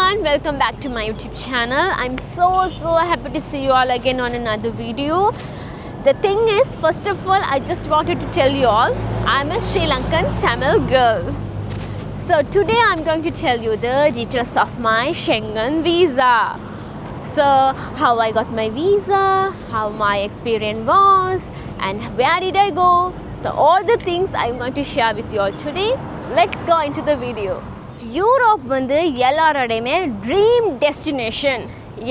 everyone, welcome back to my YouTube channel. I'm so happy to see you all again on another video. The thing is, first of all, I just wanted to tell you all, I'm a Sri Lankan Tamil girl. So today I'm going to tell you the details of my Schengen visa. So how I got my visa, how my experience was, and where did I go. So all the things I'm going to share with you all today. Let's go into the video. Europe வந்து எல்லாரோடையுமே dream destination,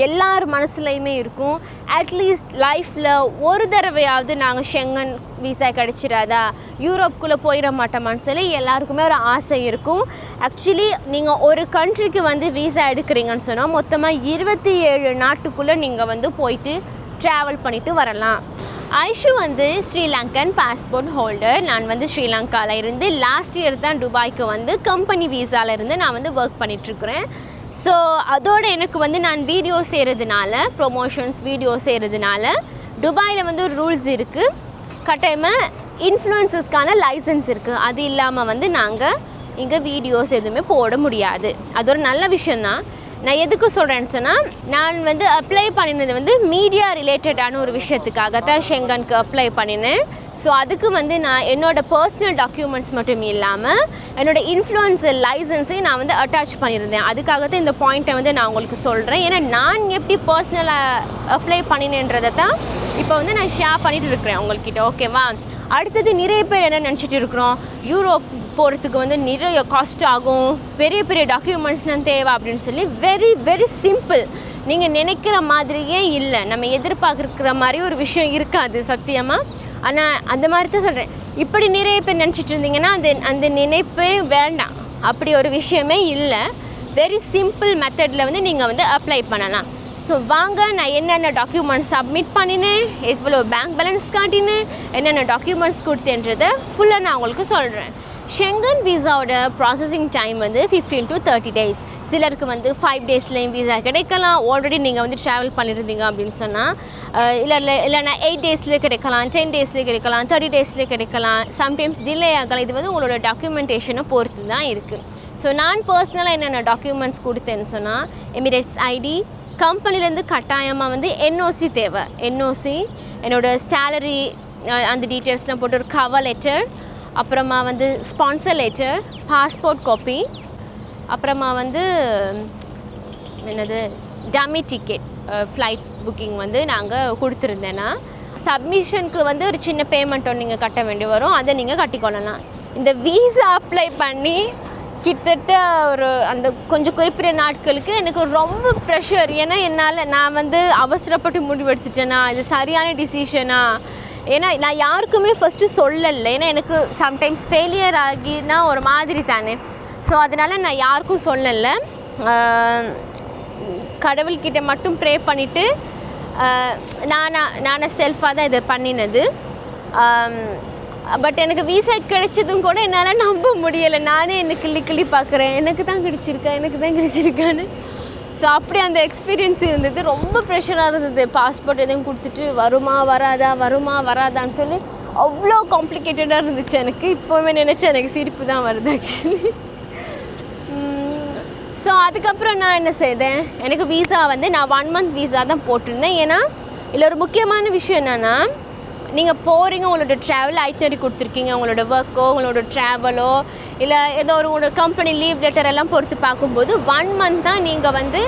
எல்லார் மனசுலையுமே இருக்கும். At least லைஃப்பில் ஒரு தடவையாவது நாங்கள் Schengen visa கிடச்சிடாதா, யூரோப்புக்குள்ளே போயிட மாட்டோமான்னு சொல்லி எல்லாருக்குமே ஒரு ஆசை இருக்கும். ஆக்சுவலி நீங்கள் ஒரு கண்ட்ரிக்கு வந்து வீசா எடுக்கிறீங்கன்னு சொன்னால் மொத்தமாக 27 நாட்டுக்குள்ளே நீங்கள் வந்து போயிட்டு ட்ராவல் பண்ணிவிட்டு வரலாம். ஐஷு வந்து ஸ்ரீலங்கன் பாஸ்போர்ட் ஹோல்டர். நான் வந்து ஸ்ரீலங்காவில் இருந்து லாஸ்ட் இயர் தான் துபாய்க்கு வந்து கம்பெனி வீசாவில் இருந்து நான் வந்து ஒர்க் பண்ணிகிட்ருக்குறேன். ஸோ அதோடு எனக்கு வந்து நான் வீடியோ செய்கிறதுனால, ப்ரொமோஷன்ஸ் வீடியோ செய்கிறதுனால துபாயில் வந்து ஒரு ரூல்ஸ் இருக்குது. கட்டாயமாக இன்ஃப்ளூயன்சஸ்க்கான லைசன்ஸ் இருக்குது. அது இல்லாமல் வந்து நாங்கள் இங்கே வீடியோஸ் எதுவுமே போட முடியாது. அது ஒரு நல்ல விஷயந்தான். நான் எதுக்கு சொல்கிறேன்னு சொன்னால், நான் வந்து அப்ளை பண்ணினது வந்து மீடியா ரிலேட்டடான ஒரு விஷயத்துக்காக தான் ஷெங்கனுக்கு அப்ளை பண்ணினேன். ஸோ அதுக்கு வந்து நான் என்னோடய பர்சனல் டாக்குமெண்ட்ஸ் மட்டும் இல்லாமல் என்னோடய இன்ஃப்ளூயன்சர் லைசன்ஸையும் நான் வந்து அட்டாச் பண்ணியிருந்தேன். அதுக்காக தான் இந்த பாயிண்ட்டை வந்து நான் உங்களுக்கு சொல்கிறேன். ஏன்னா நான் எப்படி பர்சனலாக அப்ளை பண்ணினேன்றதை தான் இப்போ வந்து நான் ஷேர் பண்ணிகிட்டு இருக்கிறேன் உங்கள்கிட்ட. ஓகேவா? அடுத்தது நிறைய பேர் என்ன நினச்சிட்டு இருக்கிறோம், யூரோப் போகிறதுக்கு வந்து நிறைய காஸ்ட் ஆகும், பெரிய பெரிய டாக்குமெண்ட்ஸ்லாம் தேவை அப்படின்னு சொல்லி. Very simple. நீங்கள் நினைக்கிற மாதிரியே இல்லை, நம்ம எதிர்பார்க்குற மாதிரி ஒரு விஷயம் இருக்காது சத்தியமாக. ஆனால் அந்த மாதிரி தான் சொல்கிறேன். இப்படி நிறைய பேர் நினச்சிட்டு இருந்தீங்கன்னா அந்த நினைப்பே வேண்டாம். அப்படி ஒரு விஷயமே இல்லை. வெரி சிம்பிள் மெத்தடில் வந்து நீங்கள் வந்து அப்ளை பண்ணலாம். ஸோ வாங்க, நான் என்னென்ன டாக்குமெண்ட்ஸ் சப்மிட் பண்ணினேன், எவ்வளோ பேங்க் பேலன்ஸ் காட்டினேன், என்னென்ன டாக்குமெண்ட்ஸ் கொடுத்தேன்றதை ஃபுல்லாக நான் உங்களுக்கு சொல்கிறேன். ஷெங்கன் வீசாவோட ப்ராசஸிங் டைம் வந்து 15 to 30 days. சிலருக்கு வந்து 5 daysலேயும் வீசா கிடைக்கலாம். ஆல்ரெடி நீங்கள் வந்து ட்ராவல் பண்ணியிருந்தீங்க அப்படின்னு சொன்னால், இல்லைனா 8 daysலேயே கிடைக்கலாம், 10 daysலேயே கிடைக்கலாம், 30 daysலேயே கிடைக்கலாம். சம்டைம்ஸ் டிலே ஆகலாம். இது வந்து உங்களோட டாக்குமெண்டேஷனை பொறுத்து தான் இருக்குது. ஸோ நான் பர்சனலாக என்னென்ன டாக்குமெண்ட்ஸ் கொடுத்தேன்னு சொன்னால், எமிரேட்ஸ் ஐடி, கம்பெனிலேருந்து கட்டாயமாக வந்து என்ஓசி தேவை. என்ஓசி, என்னோடய சேலரி அந்த டீட்டெயில்ஸ்லாம் போட்டு ஒரு கவர் லெட்டர், அப்புறமா வந்து ஸ்பான்சர் லெட்டர், பாஸ்போர்ட் காப்பி, அப்புறமா வந்து என்னது டம்மி டிக்கெட், ஃப்ளைட் புக்கிங் வந்து நாங்கள் கொடுத்துருந்தேன்னா, சப்மிஷனுக்கு வந்து ஒரு சின்ன பேமெண்ட் ஒன்று நீங்கள் கட்ட வேண்டி வரும். அதை நீங்கள் கட்டிக்கொள்ளலாம். இந்த வீசா அப்ளை பண்ணி கிட்டத்தட்ட ஒரு அந்த கொஞ்சம் குறிப்பிட்ட நாட்களுக்கு எனக்கு ரொம்ப ப்ரெஷர். ஏன்னா நான் வந்து அவசரப்பட்டு முடிவெடுத்துட்டேன்னா, இது சரியான டிசிஷனா? ஏன்னா நான் யாருக்குமே ஃபஸ்ட்டு சொல்லலை. ஏன்னா எனக்கு சம்டைம்ஸ் ஃபெயிலியர் ஆகினா ஒரு மாதிரி தானே. ஸோ அதனால் நான் யாருக்கும் சொல்லலை. கடவுள்கிட்ட மட்டும் ப்ரே பண்ணிவிட்டு நானே செல்ஃபாக தான் இதை பண்ணினது. பட் எனக்கு வீசா கிடைச்சதும் கூட என்னால் நம்ப முடியலை. நானே எனக்கு கிள்ளி பார்க்குறேன், எனக்கு தான் கிடைச்சிருக்கான்னு. ஸோ அப்படி அந்த எக்ஸ்பீரியன்ஸ் இருந்தது. ரொம்ப ப்ரெஷராக இருந்தது. பாஸ்போர்ட் எதுவும் கொடுத்துட்டு வருமா வராதான்னு சொல்லி அவ்வளோ காம்ப்ளிகேட்டடாக இருந்துச்சு எனக்கு. இப்போவே நினச்சா எனக்கு சிரிப்பு தான் வருது ஆக்சுவலி. ஸோ அதுக்கப்புறம் நான் என்ன செய்தேன், எனக்கு வீசா வந்து நான் 1 month வீசா தான் போட்டிருந்தேன். ஏன்னா இதில் ஒரு முக்கியமான விஷயம் என்னென்னா, நீங்கள் போகிறீங்க, உங்களோட ட்ராவல் ஐட்னரி கொடுத்துருக்கீங்க, உங்களோட ஒர்க்கோ உங்களோட ட்ராவலோ இல்லை ஏதோ ஒரு கம்பெனி லீவ் லெட்டர் எல்லாம் பொறுத்து பார்க்கும்போது 1 month தான் நீங்கள் வந்து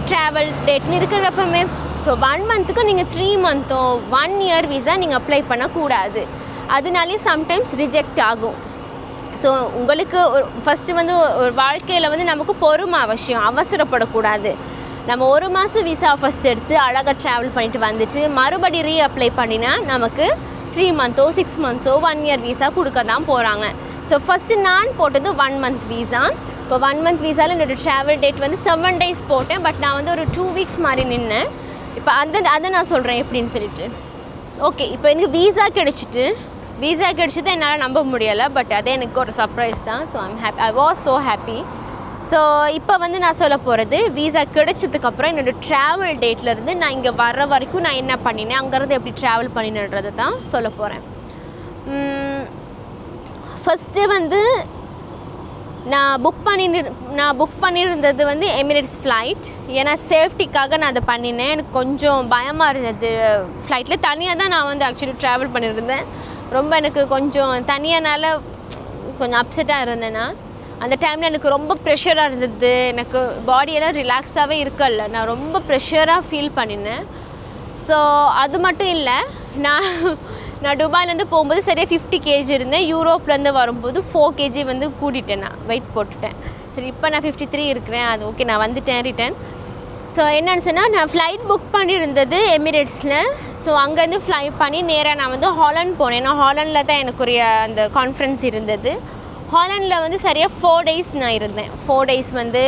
ட்ராவல் டேட்னு இருக்கிறப்பமே. ஸோ 1 monthக்கு நீங்கள் 3 monthோ 1 year வீசா நீங்கள் அப்ளை பண்ணக்கூடாது. அதனாலே சம்டைம்ஸ் ரிஜெக்ட் ஆகும். ஸோ உங்களுக்கு ஃபஸ்ட்டு வந்து ஒரு வாழ்க்கையில் வந்து நமக்கு பொறுமை அவசியம், அவசரப்படக்கூடாது. நம்ம 1 மாதம் வீசா ஃபஸ்ட் எடுத்து அழகாக ட்ராவல் பண்ணிட்டு வந்துட்டு மறுபடி அப்ளை பண்ணினா நமக்கு 3 monthோ 6 monthsோ 1 year வீசா கொடுக்க தான் போகிறாங்க. ஸோ ஃபஸ்ட்டு நான் போட்டது 1 month வீசா. இப்போ 1 month வீசாவில் என்னோடய ட்ராவல் டேட் வந்து 7 days போட்டேன். பட் நான் வந்து ஒரு 2 weeks மாதிரி நின்னேன். இப்போ அதை நான் சொல்கிறேன் எப்படின்னு சொல்லிட்டு. ஓகே, இப்போ எனக்கு வீசா கிடைச்சிட்டு என்னால் நம்ப முடியலை. பட் அதே எனக்கு ஒரு சர்ப்ரைஸ் தான். So I was so happy. So இப்போ வந்து நான் சொல்ல போகிறது, வீசா கிடைச்சதுக்கப்புறம் என்னோடய ட்ராவல் டேட்லேருந்து நான் இங்கே வர்ற வரைக்கும் நான் என்ன பண்ணினேன், அங்கேருந்து எப்படி ட்ராவல் பண்ணினன்றதை தான் சொல்ல போகிறேன். ஃபஸ்ட்டு வந்து நான் புக் பண்ணியிருந்தது வந்து எமிரேட்ஸ் ஃப்ளைட். ஏன்னா சேஃப்டிக்காக நான் அதை பண்ணினேன். எனக்கு கொஞ்சம் பயமாக இருந்தது ஃப்ளைட்டில். தனியாக தான் நான் வந்து ஆக்சுவலி ட்ராவல் பண்ணியிருந்தேன். ரொம்ப எனக்கு கொஞ்சம் தனியானால கொஞ்சம் அப்செட்டாக இருந்தேன். நான் அந்த டைமில் எனக்கு ரொம்ப ப்ரெஷராக இருந்தது. எனக்கு பாடியெல்லாம் ரிலாக்ஸாகவே இருக்கல. நான் ரொம்ப ப்ரெஷராக ஃபீல் பண்ணினேன். ஸோ அது மட்டும் இல்லை, நான் துபாயிலேருந்து போகும்போது சரியாக 50 kg இருந்தேன். யூரோப்லேருந்து வரும்போது 4 kg வந்து கூட்டிட்டேன். நான் வெயிட் போட்டுட்டேன். சரி, இப்போ நான் 53 இருக்கிறேன். அது ஓகே, நான் வந்துட்டேன் ரிட்டன். ஸோ என்னன்னு சொன்னால், நான் ஃப்ளைட் புக் பண்ணியிருந்தது எமிரேட்ஸில். ஸோ அங்கேருந்து ஃப்ளை பண்ணி நேராக நான் வந்து ஹாலண்ட் போனேன். ஏன்னா ஹாலண்டில் தான் எனக்குரிய அந்த கான்ஃபரன்ஸ் இருந்தது. ஹாலண்டில் வந்து சரியாக 4 days நான் இருந்தேன். 4 days வந்து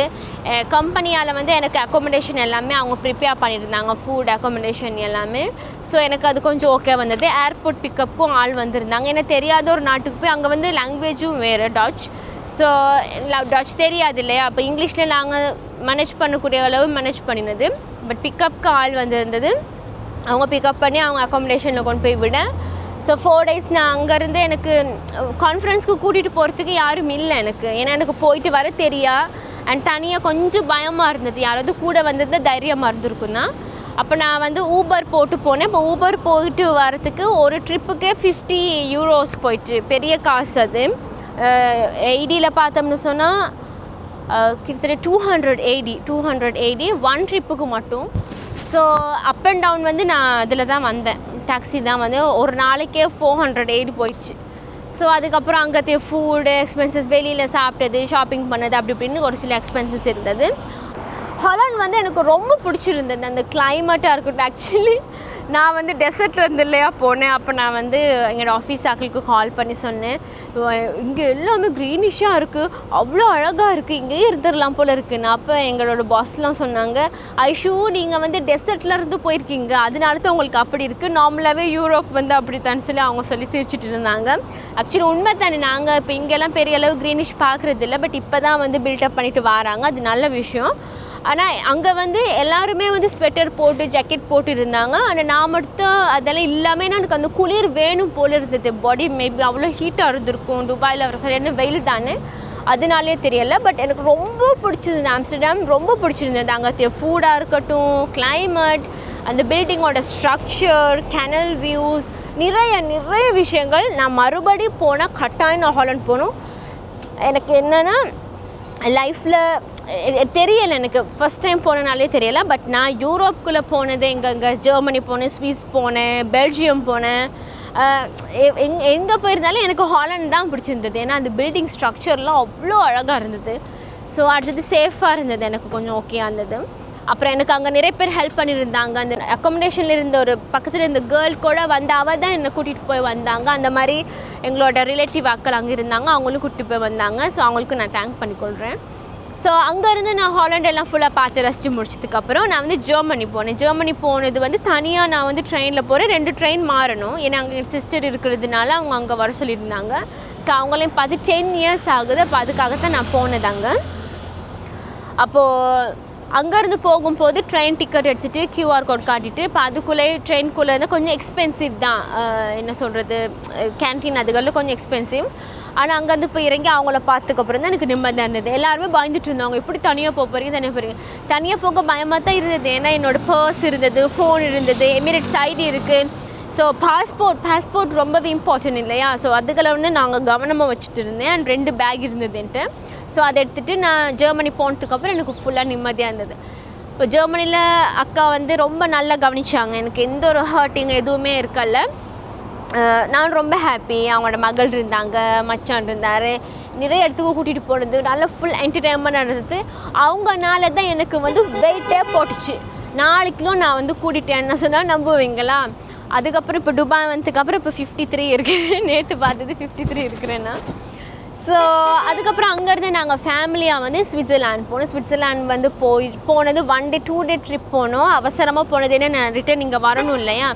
கம்பெனியால் வந்து எனக்கு அக்காமடேஷன் எல்லாமே அவங்க ப்ரிப்பேர் பண்ணியிருந்தாங்க, ஃபுட் அக்காமடேஷன் எல்லாமே. ஸோ எனக்கு அது கொஞ்சம் ஓகே வந்தது. ஏர்போர்ட் பிக்கப்புக்கும் ஆள் வந்திருந்தாங்க. எனக்கு தெரியாத ஒரு நாட்டுக்கு போய் அங்கே வந்து லாங்குவேஜும் வேறு டச். ஸோ டச் தெரியாது இல்லையா, அப்போ இங்கிலீஷில் நாங்கள் மேனேஜ் பண்ணக்கூடிய அளவு மேனேஜ் பண்ணினது. பட் பிக்கப்புக்கு ஆள் வந்திருந்தது. அவங்க பிக்கப் பண்ணி அவங்க அக்காமடேஷனில் கொண்டு போய் விட. ஸோ 4 days நான் அங்கேருந்து எனக்கு கான்ஃபரன்ஸ்க்கு கூட்டிகிட்டு போகிறதுக்கு யாரும் இல்லை எனக்கு. ஏன்னா எனக்கு போயிட்டு வர தெரியா அண்ட் தனியாக கொஞ்சம் பயமாக இருந்தது. யாராவது கூட வந்தது தைரியமாக இருந்திருக்கும் தான். அப்போ நான் வந்து ஊபர் போட்டு போனேன். இப்போ ஊபர் போயிட்டு வரத்துக்கு ஒரு ட்ரிப்புக்கே 50 euros போயிட்டு, பெரிய காசு அது. AEDயில் பார்த்தோம்னு சொன்னால் கிட்டத்தட்ட 280 ஒன் ட்ரிப்புக்கு மட்டும். ஸோ அப் அண்ட் டவுன் வந்து நான் அதில் தான் வந்தேன், டாக்ஸி தான் வந்து. ஒரு நாளைக்கே 480 போயிடுச்சு. ஸோ அதுக்கப்புறம் அங்கே ஃபுட்டு எக்ஸ்பென்சஸ், வெளியில் சாப்பிட்டது, ஷாப்பிங் பண்ணது, அப்படி இப்படின்னு ஒரு சில எக்ஸ்பென்சஸ் இருந்தது. ஹாலண்ட் வந்து எனக்கு ரொம்ப பிடிச்சிருந்தது. அந்த கிளைமேட்டாக இருக்கட்டும். ஆக்சுவலி நான் வந்து டெசர்ட்லேருந்து இல்லையா போனேன். அப்போ நான் வந்து எங்களோட ஆஃபீஸ் ஆக்களுக்கு கால் பண்ணி சொன்னேன், இங்கே எல்லாமே க்ரீனிஷாக இருக்குது, அவ்வளோ அழகாக இருக்குது, இங்கேயே இருந்துடலாம் போல் இருக்குன்னு. அப்போ எங்களோட பாஸ்லாம் சொன்னாங்க, ஐஷு நீங்கள் வந்து டெசர்ட்லேருந்து போயிருக்கீங்க, அதனால தான் உங்களுக்கு அப்படி இருக்குது, நார்மலாகவே யூரோப் வந்து அப்படி தான் சொல்லி அவங்க சொல்லி சிரிச்சிட்டு இருந்தாங்க. ஆக்சுவலி உண்மை தானே, நாங்கள் இப்போ இங்கெல்லாம் பெரிய அளவு க்ரீனிஷ் பார்க்குறது இல்லை. பட் இப்போ தான் வந்து பில்டப் பண்ணிட்டு வராங்க, அது நல்ல விஷயம். ஆனால் அங்கே வந்து எல்லாருமே வந்து ஸ்வெட்டர் போட்டு ஜாக்கெட் போட்டு இருந்தாங்க. ஆனால் நான் மட்டும் அதெல்லாம் இல்லாமல் எனக்கு அந்த குளிர் வேணும் போல் இருந்தது. பாடி மேபி அவ்வளோ ஹீட்டாக இருந்திருக்கும். துபாயில் வர சரியான வெயில் தானே, அதனாலே தெரியலை. பட் எனக்கு ரொம்ப பிடிச்சிருந்தது ஆம்ஸ்டர்டாம். ரொம்ப பிடிச்சிருந்தது. அங்கே ஃபுட்டாக இருக்கட்டும், கிளைமேட், அந்த பில்டிங்கோட ஸ்ட்ரக்சர், கேனல் வியூஸ், நிறைய விஷயங்கள். நான் மறுபடியும் போனால் கட்டாயம் நான் ஹாலண்ட் போகணும். எனக்கு என்னென்னா லைஃப்பில் தெரியலை, எனக்கு ஃபஸ்ட் டைம் போனனாலே தெரியலை. பட் நான் யூரோப்புக்குள்ளே போனது எங்கே ஜெர்மனி போனேன், ஸ்விஸ் போனேன், பெல்ஜியம் போனேன். எங்கே போயிருந்தாலும் எனக்கு ஹாலண்ட் தான் பிடிச்சிருந்தது. ஏன்னா அந்த பில்டிங் ஸ்ட்ரக்சர்லாம் அவ்வளோ அழகாக இருந்தது. ஸோ அடுத்தது சேஃபாக இருந்தது, எனக்கு கொஞ்சம் ஓகேயாக இருந்தது. அப்புறம் எனக்கு அங்கே நிறைய பேர் ஹெல்ப் பண்ணியிருந்தாங்க. அந்த அக்காமடேஷனில் இருந்த ஒரு பக்கத்தில் இருந்த கேர்ள் கூட வந்து அவள் தான் என்னை கூட்டிகிட்டு போய் வந்தாங்க. அந்த மாதிரி எங்களோட ரிலேட்டிவ் அக்கள் அங்கே இருந்தாங்க, அவங்களும் கூட்டிகிட்டு போய் வந்தாங்க. ஸோ அவங்களுக்கு நான் தேங்க் பண்ணிக்கொள்கிறேன். ஸோ அங்கேருந்து நான் ஹாலண்ட் எல்லாம் ஃபுல்லாக பார்த்து ரசித்து முடிச்சதுக்கப்புறம் நான் வந்து ஜெர்மனி போனேன். ஜெர்மனி போனது வந்து தனியாக நான் வந்து ட்ரெயினில் போகிறேன். 2 ட்ரெயின் மாறணும். ஏன்னா அங்கே என் சிஸ்டர் இருக்கிறதுனால அவங்க அங்கே வர சொல்லியிருந்தாங்க. ஸோ அவங்களையும் பார்த்து 10 years ஆகுது. அப்போ அதுக்காகத்தான் நான் போனது அங்கே. அப்போது அங்கேருந்து போகும்போது ட்ரெயின் டிக்கெட் எடுத்துகிட்டு QR கோட் காட்டிட்டு, இப்போ அதுக்குள்ளே ட்ரெயின்குள்ளே இருந்தால் கொஞ்சம் எக்ஸ்பென்சிவ் தான். என்ன சொல்கிறது, கேன்டீன் அதுகளில் கொஞ்சம் எக்ஸ்பென்சிவ். ஆனால் அங்கேருந்து போய் இறங்கி அவங்கள பார்த்துக்கப்புறம் தான் எனக்கு நிம்மதியாக இருந்தது. எல்லாருமே பயந்துட்டு இருந்தாங்க, எப்படி தனியாக போகிறீங்க. தனியாக போக பயமாக தான் இருந்தது. ஏன்னா என்னோடய பர்ஸ் இருந்தது, ஃபோன் இருந்தது, எமிரேட்ஸ் ஐடி இருக்குது. ஸோ பாஸ்போர்ட் ரொம்பவே இம்பார்ட்டன்ட் இல்லையா. ஸோ அதுகளை வந்து நாங்கள் கவனமாக வச்சுட்டு இருந்தேன். அண்ட் 2 பேக் இருந்தது என்கிட்ட. ஸோ அதை எடுத்துகிட்டு நான் ஜெர்மனி போனதுக்கப்புறம் எனக்கு ஃபுல்லாக நிம்மதியாக இருந்தது. இப்போ ஜெர்மனியில் அக்கா வந்து ரொம்ப நல்லா கவனிச்சாங்க. எனக்கு எந்த ஒரு ஹர்ட்டிங் எதுவுமே இருக்கல. நான் ரொம்ப ஹாப்பி. அவங்களோட மகள் இருந்தாங்க, மச்சான் இருந்தார், நிறைய இடத்துக்கு கூட்டிகிட்டு போனது, நல்லா ஃபுல் என்டர்டெயின்மெண்ட்டாக இருந்தது. அவங்கனால தான் எனக்கு வந்து வெயிட்டே போட்டுச்சு. 4 கிலோ நான் வந்து கூட்டிட்டேன்னு சொன்னால் நம்புவீங்களா. அதுக்கப்புறம் இப்போ துபாய் வந்ததுக்கப்புறம் இப்போ 53 இருக்குது. நேற்று பார்த்தது 53 இருக்கிறேன்னா. ஸோ அதுக்கப்புறம் அங்கேருந்து நாங்கள் ஃபேமிலியாக வந்து ஸ்விட்சர்லாண்ட் போனோம். ஸ்விட்சர்லாண்ட் வந்து போனது 1 day 2 day ட்ரிப் போனோம். அவசரமாக போனது, ஏன்னா நான் ரிட்டன் இங்கே வரணும் இல்லையா.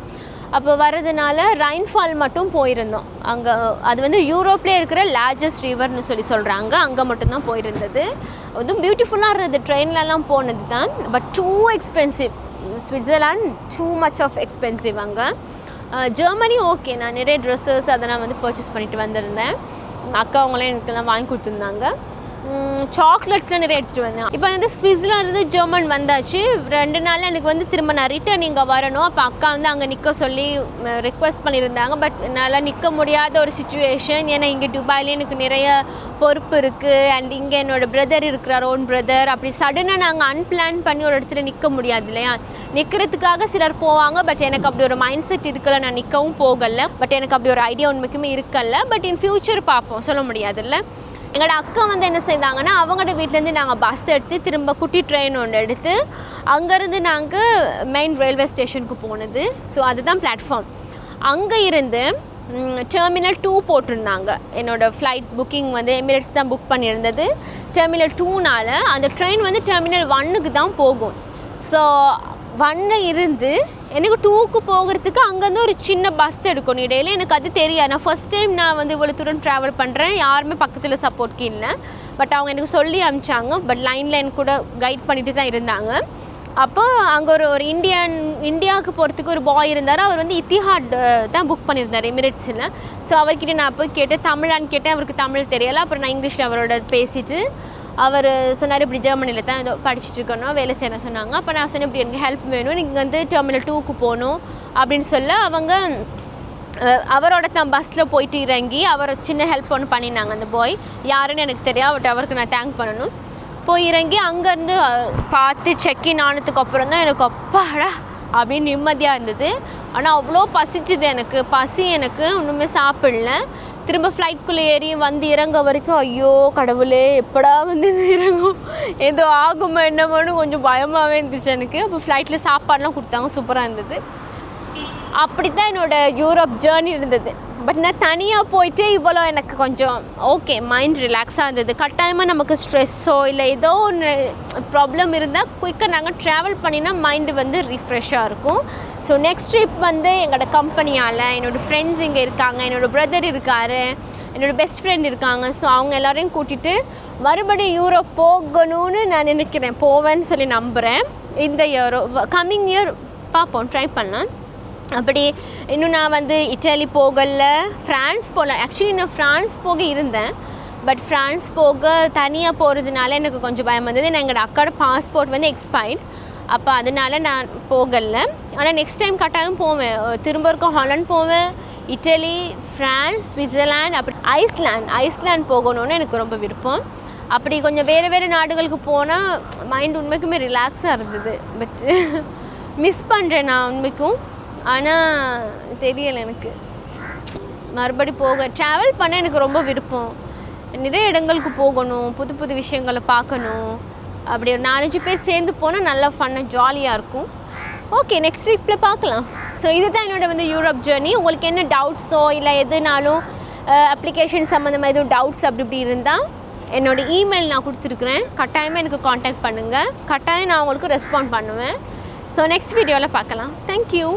அப்போ வரதுனால ரெயின்ஃபால் மட்டும் போயிருந்தோம். அங்கே அது வந்து யூரோப்லேயே இருக்கிற லார்ஜஸ்ட் ரிவர்னு சொல்கிறாங்க. அங்கே மட்டும்தான் போயிருந்தது. அதுவும் பியூட்டிஃபுல்லாக இருந்தது. ட்ரெயின்லலாம் போனது தான். But too expensive. Switzerland too much of expensive. அங்கே ஜெர்மனி ஓகே, நான் நிறைய ட்ரெஸ்ஸஸ் அதெல்லாம் வந்து பர்ச்சேஸ் பண்ணிட்டு வந்திருந்தேன். அக்கா அவங்களாம் எனக்கெல்லாம் வாங்கி கொடுத்துருந்தாங்க. சாக்லேட்ஸ்லாம் நிறைய எடுத்துகிட்டு வந்தேன். இப்போ வந்து ஸ்விட்சர்லாந்து ஜெர்மன் வந்தாச்சு. 2 நாளில் எனக்கு வந்து திரும்ப நான் ரிட்டர்ன் இங்கே வரணும். அப்போ அக்கா வந்து அங்கே நிற்க சொல்லி ரெக்வஸ்ட் பண்ணியிருந்தாங்க. பட் என்னால் நிற்க முடியாத ஒரு சுச்சுவேஷன். ஏன்னா இங்கே துபாயிலே எனக்கு நிறைய பொறுப்பு இருக்குது. அண்ட் இங்கே என்னோடய பிரதர் இருக்கிறார், ஓன் பிரதர். அப்படி சடனாக நாங்கள் அன்பிளான் பண்ணி ஒரு இடத்துல நிற்க முடியாது இல்லையா. நிற்கிறதுக்காக சிலர் போவாங்க. பட் எனக்கு அப்படி ஒரு மைண்ட் செட் இருக்கல, நான் நிற்கவும் போகலை. பட் எனக்கு அப்படி ஒரு ஐடியா உண்மைக்குமே இருக்கல. பட் இன் ஃப்யூச்சர் பார்ப்போம், சொல்ல முடியாதுல்ல. எங்களோட அக்கா வந்து என்ன செய்தாங்கன்னா, அவங்களோட வீட்டிலேருந்து நாங்கள் பஸ் எடுத்து திரும்ப குட்டி ட்ரெயின் ஒன்று எடுத்து அங்கேருந்து நாங்கள் மெயின் ரயில்வே ஸ்டேஷனுக்கு போனது. ஸோ அதுதான் பிளாட்ஃபார்ம். அங்கே இருந்து டெர்மினல் 2 போட்டிருந்தாங்க. என்னோடய ஃப்ளைட் புக்கிங் வந்து எமிரேட்ஸ் தான் புக் பண்ணியிருந்தது. டெர்மினல் 2னால் அந்த ட்ரெயின் வந்து டெர்மினல் 1க்கு தான் போகும். ஸோ 1 இருந்து எனக்கு 2க்கு போகிறதுக்கு அங்கேருந்து ஒரு சின்ன பஸ் எடுக்கணும் இடையில. எனக்கு அது தெரியாது. நான் ஃபஸ்ட் டைம் நான் வந்து இவ்வளோ தூரம் ட்ராவல் பண்ணுறேன். யாருமே பக்கத்தில் சப்போர்ட்க்கு இல்லை. பட் அவங்க எனக்கு சொல்லி அனுப்பிச்சாங்க. பட் லைனில் எனக்கு கூட கைட் பண்ணிட்டு தான் இருந்தாங்க. அப்போ அங்கே ஒரு இந்தியாவுக்கு போகிறதுக்கு ஒரு பாய் இருந்தார். அவர் வந்து இத்திஹாட் தான் புக் பண்ணியிருந்தார் எமிரேட்ஸில். ஸோ அவர்கிட்ட நான் போய் கேட்டேன், தமிழான்னு கேட்டேன். அவருக்கு தமிழ் தெரியலை. அப்புறம் நான் இங்கிலீஷில் அவரோட பேசிட்டு அவர் சொன்னார், இப்படி ஜெர்மனியில் தான் ஏதோ படிச்சுட்டு இருக்கணும், வேலை செய்யணும் சொன்னாங்க. அப்போ நான் சொன்னேன், இப்படி எனக்கு ஹெல்ப் வேணும், நீங்கள் வந்து டெர்மினல் 2க்கு போகணும் அப்படின்னு சொல்ல அவங்க அவரோட தான் பஸ்ஸில் போயிட்டு இறங்கி அவர் சின்ன ஹெல்ப் ஒன்று பண்ணினாங்க. அந்த பாய் யாருன்னு எனக்கு தெரியாது. பட் அவருக்கு நான் தேங்க் பண்ணணும். போய் இறங்கி அங்கேருந்து பார்த்து செக்இன் ஆனதுக்கு அப்புறம் தான் எனக்கு அப்பாடா அப்படின்னு நிம்மதியாக இருந்தது. ஆனால் அவ்வளோ பசிச்சுது எனக்கு. எனக்கு ஒன்றுமே சாப்பிடல. திரும்ப ஃப்ளைட்குள்ளே ஏறி வந்து இறங்க வரைக்கும் ஐயோ கடவுளே எப்படா வந்து இறங்கும், ஏதோ ஆகுமா என்னமோன்னு கொஞ்சம் பயமாகவே இருந்துச்சு எனக்கு. அப்போ ஃப்ளைட்டில் சாப்பாடெலாம் கொடுத்தாங்க, சூப்பராக இருந்தது. அப்படி தான் என்னோடய யூரோப் ஜேர்னி இருந்தது. பட் நான் தனியாக போயிட்டு இவ்வளோ எனக்கு கொஞ்சம் ஓகே, மைண்ட் ரிலாக்ஸாக இருந்தது. கட்டாயமாக நமக்கு ஸ்ட்ரெஸ்ஸோ இல்லை ஏதோ ஒன்று ப்ராப்ளம் இருந்தால் குயிக்காக நாங்கள் ட்ராவல் பண்ணினா மைண்டு வந்து ரிஃப்ரெஷ்ஷாக இருக்கும். ஸோ நெக்ஸ்ட் ட்ரிப் வந்து எங்களோட கம்பெனியால் என்னோடய ஃப்ரெண்ட்ஸ் இங்கே இருக்காங்க, என்னோடய பிரதர் இருக்கார், என்னோடய பெஸ்ட் ஃப்ரெண்ட் இருக்காங்க. ஸோ அவங்க எல்லோரையும் கூட்டிகிட்டு மறுபடியும் யூரோப் போகணும்னு நான் நினைக்கிறேன், போவேன்னு சொல்லி நம்புகிறேன். இந்த இயரோ கம்மிங் இயர் பார்ப்போம், ட்ரை பண்ணலாம். அப்படி இன்னும் நான் வந்து இட்டாலி போகலை, ஃப்ரான்ஸ் போகல. ஆக்சுவலி நான் ஃப்ரான்ஸ் போக இருந்தேன். பட் ஃப்ரான்ஸ் போக தனியாக போகிறதுனால எனக்கு கொஞ்சம் பயம் வந்தது. நான் எங்களோட அக்காவோட பாஸ்போர்ட் வந்து எக்ஸ்பைர்ட். அப்போ அதனால நான் போகலை. ஆனால் நெக்ஸ்ட் டைம் கட்டாயம் போவேன். திரும்ப இருக்க ஹாலண்ட் போவேன், இட்டலி, ஃப்ரான்ஸ், ஸ்விட்சர்லாந்து, அப்படி ஐஸ்லாண்ட் போகணுன்னு எனக்கு ரொம்ப விருப்பம். அப்படி கொஞ்சம் வேறு நாடுகளுக்கு போனால் மைண்ட் உண்மைக்குமே ரிலாக்ஸாக இருந்தது. பட் மிஸ் பண்ணுறேன் நான் உண்மைக்கும். ஆனால் தெரியலை, எனக்கு மறுபடி ட்ராவல் பண்ண எனக்கு ரொம்ப விருப்பம். நிறைய இடங்களுக்கு போகணும், புது விஷயங்களை பார்க்கணும். அப்படி ஒரு 4-5 பேர் சேர்ந்து போனால் நல்லா ஃபன்னாக ஜாலியாக இருக்கும். ஓகே, நெக்ஸ்ட் ட்ரிப்பில் பார்க்கலாம். ஸோ இதுதான் என்னோட வந்து யூரோப் ஜேர்னி. உங்களுக்கு என்ன டவுட்ஸோ இல்லை எதுனாலும் அப்ளிகேஷன் சம்மந்தமாக எதுவும் டவுட்ஸ் அப்படி இருந்தால் என்னோடய இமெயில் நான் கொடுத்துருக்குறேன். கட்டாயமாக எனக்கு காண்டாக்ட் பண்ணுங்கள். கட்டாயம் நான் உங்களுக்கு ரெஸ்பாண்ட் பண்ணுவேன். ஸோ நெக்ஸ்ட் வீடியோவில் பார்க்கலாம். தேங்க்யூ.